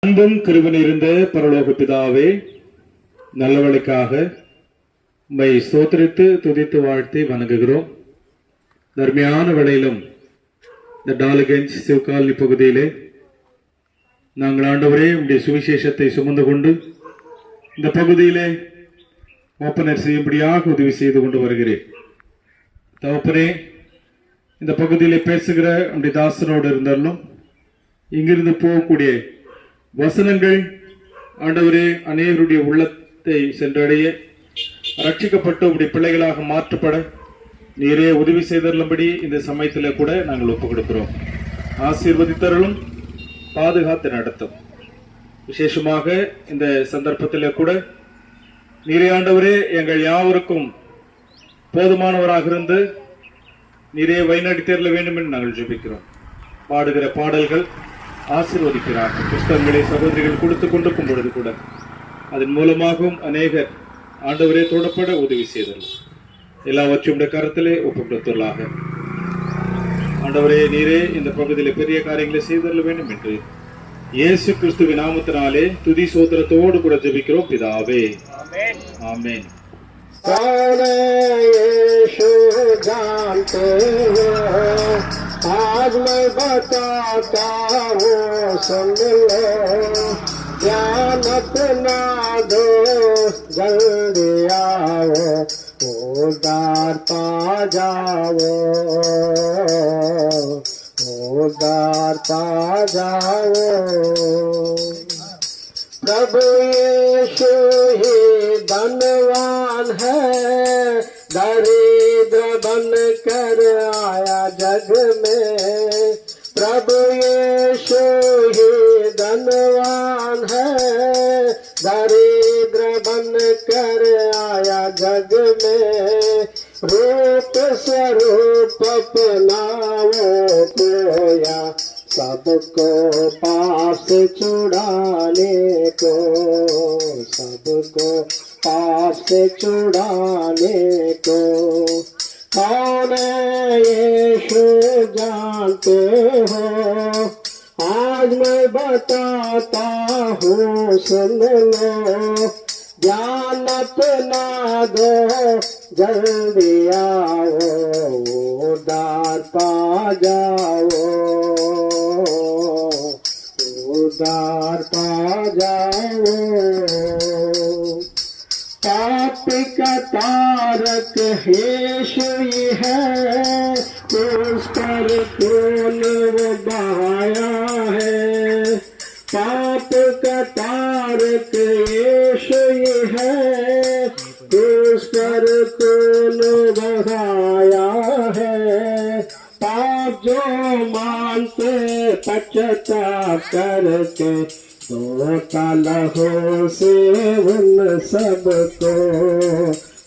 அன்பும் கிருபை நிறைந்த பரலோக பிதாவே, நல்லவளுக்காக உம்மை ஸ்தோத்திரித்து துதித்து வாழ்த்தி வணங்குகிறோம். தர்மையான வேளையிலும் இந்த டாலகஞ்ச் சிவகாலனி பகுதியிலே நாங்கள் ஆண்டவரே உம்முடைய சுவிசேஷத்தை சுமந்து கொண்டு இந்த பகுதியிலே ஓப்பனர் செய்யும்படியாக உதவி செய்து கொண்டு வருகிறேன். தகப்பனே, இந்த பகுதியிலே பேசுகிற நம்முடைய தாசனோடு இருந்தாலும் இங்கிருந்து போகக்கூடிய வசனங்கள் ஆண்டவரே அநேகருடைய உள்ளத்தை சென்றடைய ரட்சிக்கப்பட்டு உடைய பிள்ளைகளாக மாற்றப்பட நீரே உதவி செய்தருளும்படி இந்த சமயத்தில் கூட நாங்கள் ஒப்புக் கொடுக்கிறோம். ஆசீர்வதித்தருளும், பாதுகாத்து நடத்தும். விசேஷமாக இந்த சந்தர்ப்பத்தில் கூட நீரே ஆண்டவரே எங்கள் யாவருக்கும் போதுமானவராக இருந்து நீரே வழிநடத்தியருள வேண்டும் என்று நாங்கள் ஜெபிக்கிறோம். பாடுகிற பாடல்கள் ஆசீர்வதிக்கிறார்கள். புஸ்தகங்களை சகோதரிகள் கொடுத்து கொண்டிருக்கும் பொழுது கூட அதன் மூலமாகவும் அநேகர் ஆண்டவரே தொடப்பட உதவி செய்தல் எல்லாவற்றையும் கருத்திலே ஒப்புக்கொடுத்துள்ளாக. ஆண்டவரே நீரே இந்த பகுதியில் பெரிய காரியங்களை செய்தல் வேண்டும் என்று இயேசு கிறிஸ்துவின் நாமத்தினாலே துதி சோத்திரத்தோடு கூட ஜெபிக்கிறோம் பிதாவே, ஆமென். आज मैं बताता हूँ, सुन लो, ज्ञान अपना दो, जल्दी आओ, उदार पा जाओ, उदार पा जाओ। प्रभु यीशु ही धनवान है, दरिद्र बन कर आया जग में। प्रभु यीशु ही धनवान है, दरिद्र बन कर आया जग में। रूप स्वरूप अपना वो खोया, सबको पाप से छुड़ाने को, सबको पाप से छुड़ाने को। कौन यीशु जानते हो, आज मैं बताता हूँ, सुन लो, ज्ञान अपना दो, जल्दी आओ, उदार पा जाओ, उदार पा जाओ। पाप का तारक यीशु ही है, उस पर तूने वो बहाया है। पाप का तारक यीशु ही है, उस पर तूने बहाया है। पाप जो मानते पश्चाताप करके, दो लहू से उन सबको,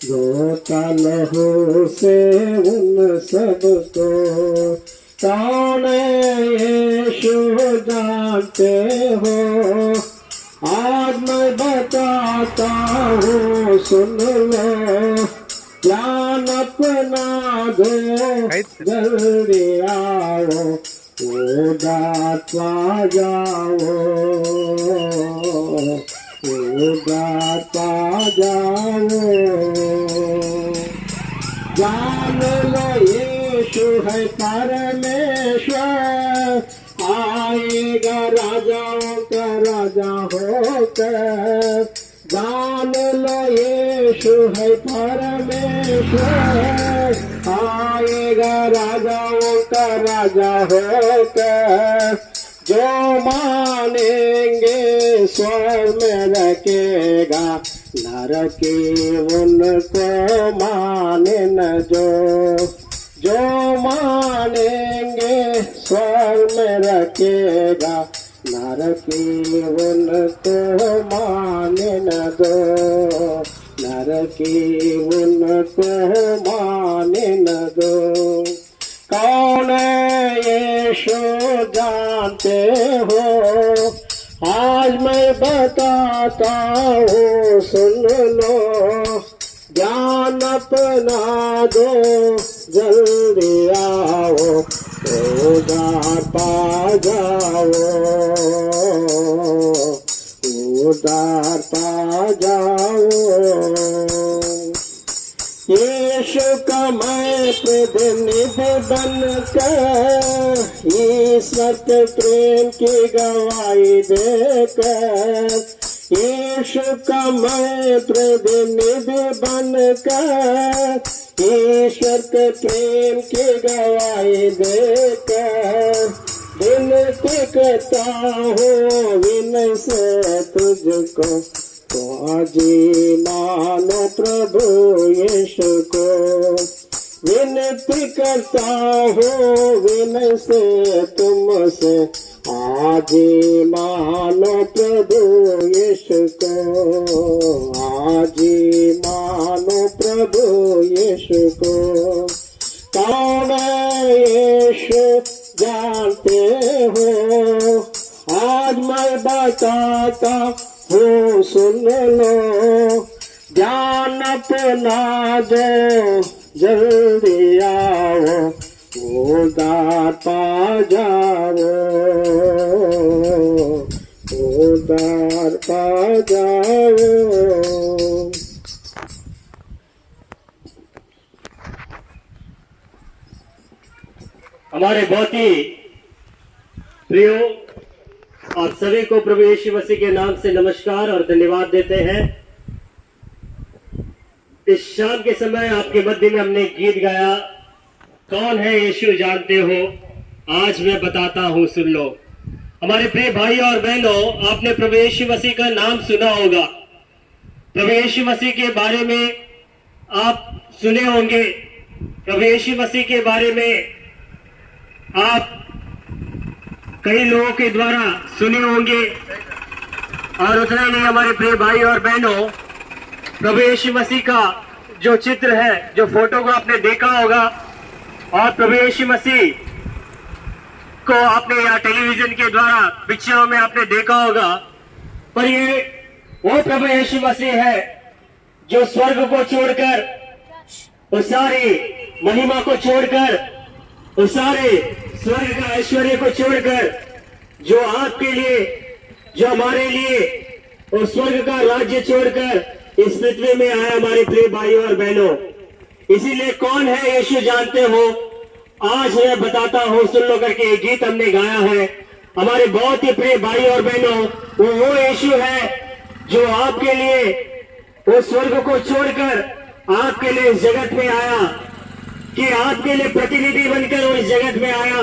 दो लहू से उन सबको। कौन यीशु जानते हो, आज मैं बताता हूँ, सुन लो, ज्ञान अपना दो, जल्दी आओ, उदार पा जाओ, उदार पा जाओ। जान लो यीशु है परमेश्वर, आएगा राजाओं का राजा होकर। जान लो यीशु है परमेश्वर, आएगा राजाओं का राजा होकर। जो मानेंगे स्वर्ग में रखेगा, नरकी उनको माने न जो। जो मानेंगे स्वर्ग में रखेगा, नरकी उनको माने न दो, नरकी उनको माने न दो। कौन यीशु जानते हो, आज मैं बताता हूँ, सुन लो, ज्ञान अपना दो, जल्दी आओ, उद्धार पा जाओ, उद्धार पा जाओ। यीशु का मैं प्रतिनिधि बनकर ईश्वर के प्रेम की गवाही देकर, यीशु का मैं प्रतिनिधि बनकर ईश्वर के प्रेम की गवाही देकर विनती करता हूँ विनय से तुझको, तो जी मानो प्रभु यीशु को। विनती करता हूँ विनय से तुमसे, आज मानो प्रभु यीशु को, आज मानो प्रभु यीशु को। कौन है यीशु जानते हो, आज मैं बताता हूँ सुन लो, ध्यान अपना दो जल्दी आओ, उद्धार पा जाओ, उद्धार पा जाओ। हमारे बहुत ही प्रियो, आप सभी को प्रभु यीशु मसीह के नाम से नमस्कार और धन्यवाद देते हैं। इस शाम के समय आपके मध्य में हमने गीत गाया, कौन है यीशु जानते हो, आज मैं बताता हूं सुन लो। हमारे प्रिय भाई और बहनों, आपने प्रभु यीशु मसीह का नाम सुना होगा, प्रभु यीशु मसीह के बारे में आप सुने होंगे, प्रभु यीशु मसीह के बारे में आप कई लोगों के द्वारा सुने होंगे। और उतना ही नहीं, हमारे प्रिय भाई और बहनों, प्रभु यीशु मसीह का जो चित्र है, जो फोटो को आपने देखा होगा, और प्रभु यीशु मसीह को आपने या टेलीविजन के द्वारा पिक्चरों में आपने देखा होगा, पर ये वो प्रभु यीशु मसीह है जो स्वर्ग को छोड़कर, उस सारी महिमा को छोड़कर, उस सारे स्वर्ग का ऐश्वर्य को छोड़कर, जो आपके लिए, जो हमारे लिए, और स्वर्ग का राज्य छोड़कर इस पृथ्वी में आया हमारे प्रिय भाइयों और बहनों। इसीलिए कौन है यीशु जानते हो, आज मैं बताता हूँ सुन लो करके एक गीत हमने गाया है। हमारे बहुत ही प्रिय भाई और बहनों, वो यीशु है जो आपके लिए वो स्वर्ग को छोड़कर आपके लिए इस जगत में आया, कि आपके लिए प्रतिनिधि बनकर वो इस जगत में आया।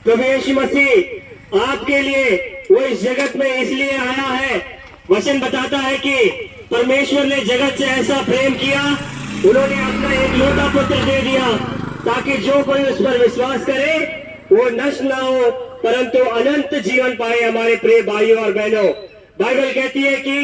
प्रभु यीशु मसीह आपके लिए वो इस जगत में इसलिए आया है, वचन बताता है कि परमेश्वर ने जगत से ऐसा प्रेम किया, उन्होंने अपना एक लौता पुत्र दे दिया, ताकि जो कोई उस पर विश्वास करे वो नष्ट ना हो परंतु अनंत जीवन पाए। हमारे प्रिय भाइयों और बहनों, बाइबल कहती है कि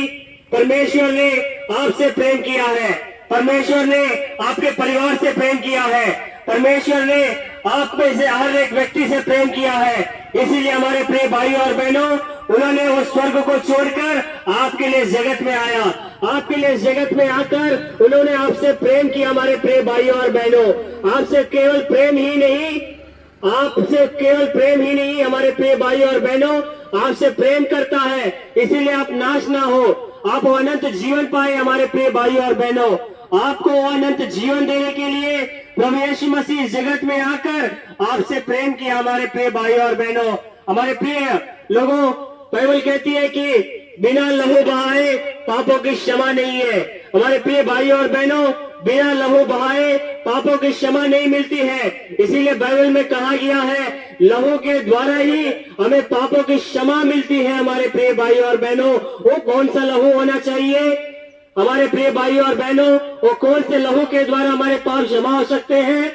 परमेश्वर ने आपसे प्रेम किया है, परमेश्वर ने आपके परिवार से प्रेम किया है, परमेश्वर ने आप में से हर एक व्यक्ति से प्रेम किया है। इसीलिए हमारे प्रिय भाइयों और बहनों, उन्होंने उस स्वर्ग को छोड़कर आपके लिए जगत में आया, आपके लिए जगत में आकर उन्होंने आपसे प्रेम किया। हमारे प्रिय भाइयों और बहनों, आपसे केवल प्रेम ही नहीं, आपसे केवल प्रेम ही नहीं, हमारे प्रिय भाइयों और बहनों, आपसे प्रेम करता है, इसीलिए आप नाश ना हो, आप अनंत जीवन पाए। हमारे प्रिय भाइयों और बहनों, आपको अनंत जीवन देने के लिए प्रभु यीशु मसीह इस जगत में आकर आपसे प्रेम किया। हमारे प्रिय भाइयों और बहनों, हमारे प्रिय लोगों, बाइबल कहती है कि बिना लहू बहाए पापों की क्षमा नहीं है। हमारे प्रिय भाइयों और बहनों, बिना लहू बहाए पापों की क्षमा नहीं मिलती है। इसीलिए बाइबल में कहा गया है, लहू के द्वारा ही हमें पापों की क्षमा मिलती है। हमारे प्रिय भाइयों और बहनों, वो कौन सा लहू होना चाहिए? हमारे प्रिय भाइयों और बहनों, वो कौन से लहू के द्वारा हमारे पाप क्षमा हो सकते हैं?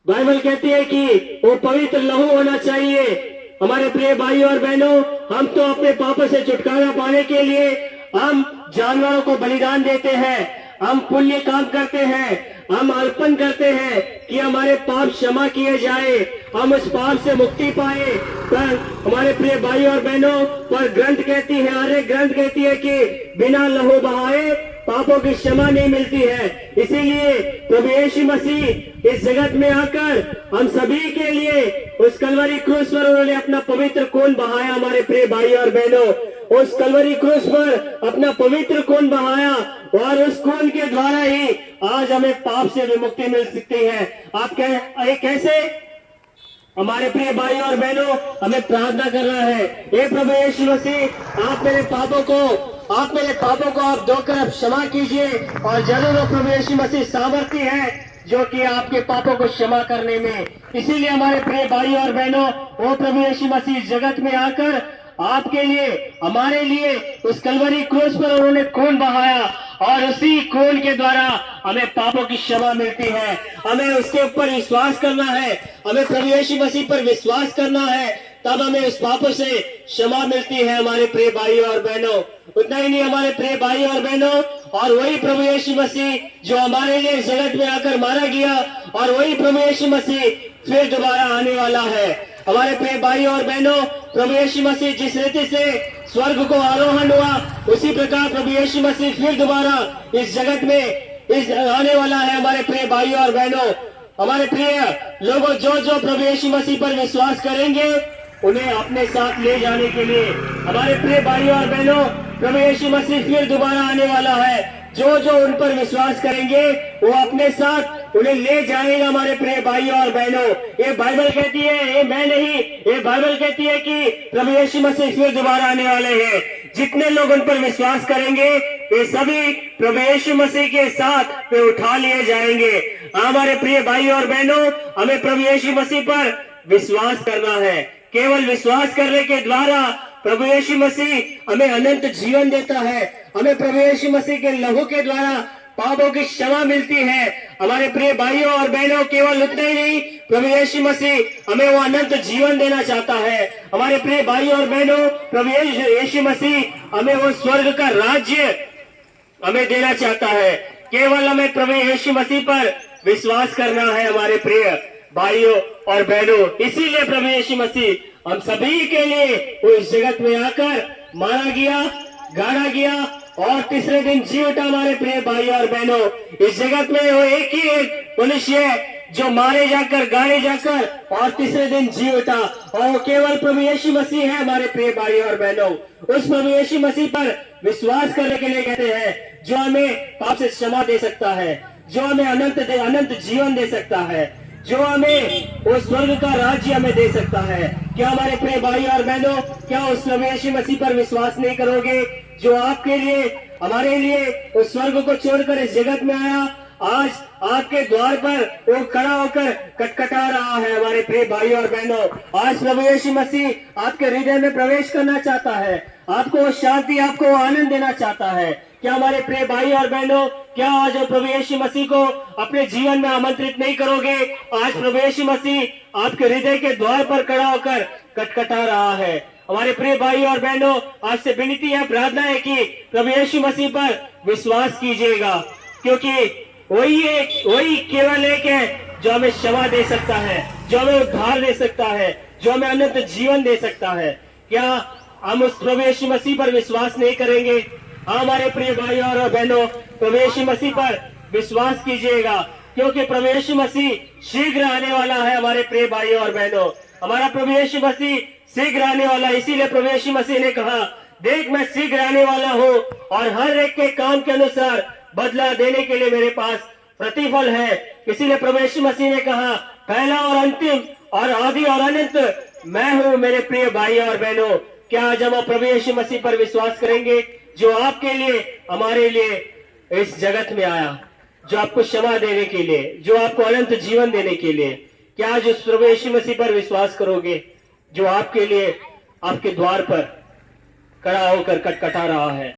बाइबल कहती है कि वो पवित्र लहू होना चाहिए। हमारे प्रिय भाइयों और बहनों, हम तो अपने पापों से छुटकारा पाने के लिए हम जानवरों को बलिदान देते हैं, हम पुण्य काम करते हैं, हम अर्पण करते हैं कि हमारे पाप क्षमा किए जाए, हम उस पाप से मुक्ति पाए। पर हमारे प्रिय भाई और बहनों, पर ग्रंथ कहती है, आर्य ग्रंथ कहती है कि बिना लहू बहाए पापों की क्षमा नहीं मिलती है। इसीलिए प्रभु यीशु मसीह इस जगत में आकर हम सभी के लिए उस कलवरी क्रूस पर उन्होंने अपना पवित्र खून बहाया। हमारे प्रिय भाई और बहनों, उस कलवरी क्रूस पर अपना पवित्र खून बहाया और उस खून के द्वारा ही आज हमें पाप से विमुक्ति मिल सकती है। आप कैसे? हमारे प्रिय भाई और बहनों, हमें प्रार्थना करना है, हे प्रभु यीशु मसीह, आप मेरे पापों को आप धोकर क्षमा कीजिए। और जरूर वो प्रभु यीशु मसीह सामर्थ्य है जो कि आपके पापों को क्षमा करने में। इसीलिए हमारे प्रिय भाई और बहनों, वो प्रभु यीशु मसीह जगत में आकर आपके लिए, हमारे लिए उस कलवरी क्रूस पर उन्होंने खून बहाया और उसी खून के द्वारा हमें पापों की क्षमा मिलती है। हमें उसके ऊपर विश्वास करना है, हमें प्रभु यीशु मसीह पर विश्वास करना है, तब हमें उस पापों से क्षमा मिलती है। हमारे प्रिय भाई और बहनों, उतना ही नहीं हमारे प्रिय भाई और बहनों, और वही प्रभु यीशु मसीह जो हमारे लिए इस जगत में आकर मारा गया, और वही प्रभु यीशु मसीह फिर दोबारा आने वाला है। हमारे प्रिय भाई और बहनों, प्रभु यीशु मसीह जिस रीति से स्वर्ग को आरोहण हुआ, उसी प्रकार प्रभु यीशु मसीह फिर दोबारा इस जगत में आने वाला है। हमारे प्रिय भाई और बहनों, हमारे प्रिय लोगों, जो प्रभु यीशु मसीह पर विश्वास करेंगे उन्हें अपने साथ ले जाने के लिए, हमारे प्रिय भाई और बहनों, प्रभु यीशु मसीह फिर दोबारा आने वाला है। जो उन पर विश्वास करेंगे वो अपने साथ उन्हें ले जाएगा। हमारे प्रिय भाई और बहनों, ये बाइबल कहती है, ये मैं नहीं, ये बाइबल कहती है कि प्रभु यीशु मसीह फिर दोबारा आने वाले हैं। जितने लोग उन पर विश्वास करेंगे वे सभी प्रभु यीशु मसीह के साथ वे उठा लिए जाएंगे। हमारे प्रिय भाई और बहनों, हमें प्रभु यीशु मसीह पर विश्वास करना है। केवल विश्वास करने के द्वारा प्रभु यीशु मसीह हमें अनंत जीवन देता है। हमें प्रभु यीशु मसीह के लहू के द्वारा पापों की क्षमा मिलती है। हमारे प्रिय भाइयों और बहनों, केवल उतना ही नहीं, प्रभु यीशु मसीह हमें वो अनंत जीवन देना चाहता है। हमारे प्रिय भाइयों और बहनों, प्रभु यीशु मसीह हमें वो स्वर्ग का राज्य हमें देना चाहता है। केवल हमें प्रभु यीशु मसीह पर विश्वास करना है। हमारे प्रिय भाइयों और बहनों, इसीलिए प्रभु यीशु मसीह हम सभी के लिए वो इस जगत में आकर मारा गया, गाड़ा गया और तीसरे दिन जी उठा। हमारे प्रिय भाई और बहनों, इस जगत में वो एक ही एक मनुष्य जो मारे जाकर, गाड़े जाकर और तीसरे दिन जी उठा, और केवल प्रभु यीशु मसीह है। हमारे प्रिय भाई और बहनों, उस प्रभु यीशु मसीह पर विश्वास करने के लिए कहते हैं, जो हमें पाप से क्षमा दे सकता है, जो हमें अनंत जीवन दे सकता है, जो हमें वो स्वर्ग का राज्य हमें दे सकता है। क्या हमारे प्रिय भाई और बहनों, क्या उस प्रभु यीशु मसीह पर विश्वास नहीं करोगे, जो आपके लिए, हमारे लिए उस स्वर्ग को छोड़कर इस जगत में आया, आज आपके द्वार पर वो खड़ा होकर कटकटा रहा है। हमारे प्रिय भाई और बहनों, आज प्रभु यीशु मसीह आपके हृदय में प्रवेश करना चाहता है, आपको शांति, आपको आनंद देना चाहता है। क्या हमारे प्रिय भाई और बहनों, क्या आज प्रभु यीशु मसीह को अपने जीवन में आमंत्रित नहीं करोगे? आज प्रभु यीशु मसीह आपके हृदय के द्वार पर खड़ा होकर कटकटा रहा है। हमारे प्रिय भाई और बहनों, आज से विनती है, प्रार्थना है कि प्रभु यीशु मसीह पर विश्वास कीजिएगा, क्योंकि वही केवल एक है जो हमें क्षमा दे सकता है, जो हमें उद्धार दे सकता है, जो हमें अनंत जीवन दे सकता है। क्या हम उस प्रभु यीशु मसीह पर विश्वास नहीं करेंगे? हमारे प्रिय भाई और बहनों, प्रभु यीशु मसीह पर विश्वास कीजिएगा, क्योंकि प्रभु यीशु मसीह शीघ्र आने वाला है। हमारे प्रिय भाई और बहनों, हमारा प्रभु यीशु मसीह शीघ्र आने वाला, इसीलिए प्रभु यीशु मसीह ने कहा, देख मैं शीघ्र आने वाला हूँ और हर एक के काम के अनुसार बदला देने के लिए मेरे पास प्रतिफल है। इसीलिए प्रभु यीशु मसीह ने कहा, पहला और अंतिम और आदि और अनंत मैं हूँ। मेरे प्रिय भाई और बहनों, क्या आज हम प्रभु यीशु मसीह पर विश्वास करेंगे, जो आपके लिए, हमारे लिए इस जगत में आया, जो आपको क्षमा देने के लिए, जो आपको अनंत जीवन देने के लिए? क्या आज उस प्रभु यीशु मसीह पर विश्वास करोगे, जो आपके लिए आपके द्वार पर खड़ा होकर कटकटा रहा है?